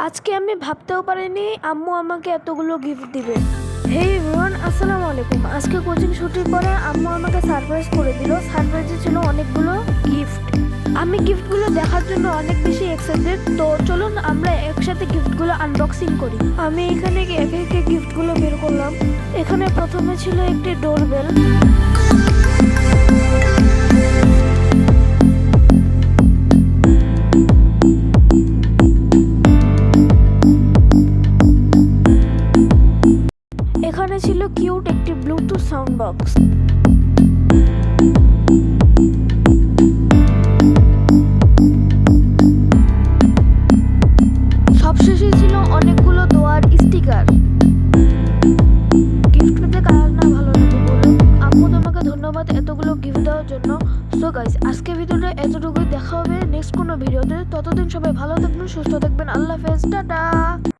আজকে আমি ভাবতেও পারিনি আম্মু আমাকে এতগুলো গিফট দিবে। হে এভরিওয়ান, আসসালামু আলাইকুম। আজকে কোচিং ছুটির পরে আম্মু আমাকে সারপ্রাইজ করে দিল। সারপ্রাইজে ছিল অনেকগুলো গিফট। আমি গিফটগুলো দেখার জন্য অনেক বেশি এক্সাইটেড। তো চলুন আমরা একসাথে গিফটগুলো আনবক্সিং করি। আমি এখানে একে একে গিফটগুলো বের করলাম। এখানে প্রথমে ছিল একটি ডোরবেল। এখানে ছিল কিউট একটি ব্লুটুথ সাউন্ড বক্স। সবশেষে ছিল অনেকগুলো দোয়ার স্টিকার। গিফট পেতে কার না ভালো লাগে বলুন। আম্মু তোমাকে ধন্যবাদ এতগুলো গিফট দেওয়ার জন্য। সো গাইস, আজকে ভিডিওটা এতটুকুই। দেখা হবে নেক্সট কোনো ভিডিওতে। ততদিন সবাই ভালো থাকবেন, সুস্থ থাকবেন। আল্লাহ হাফেজ, টাটা।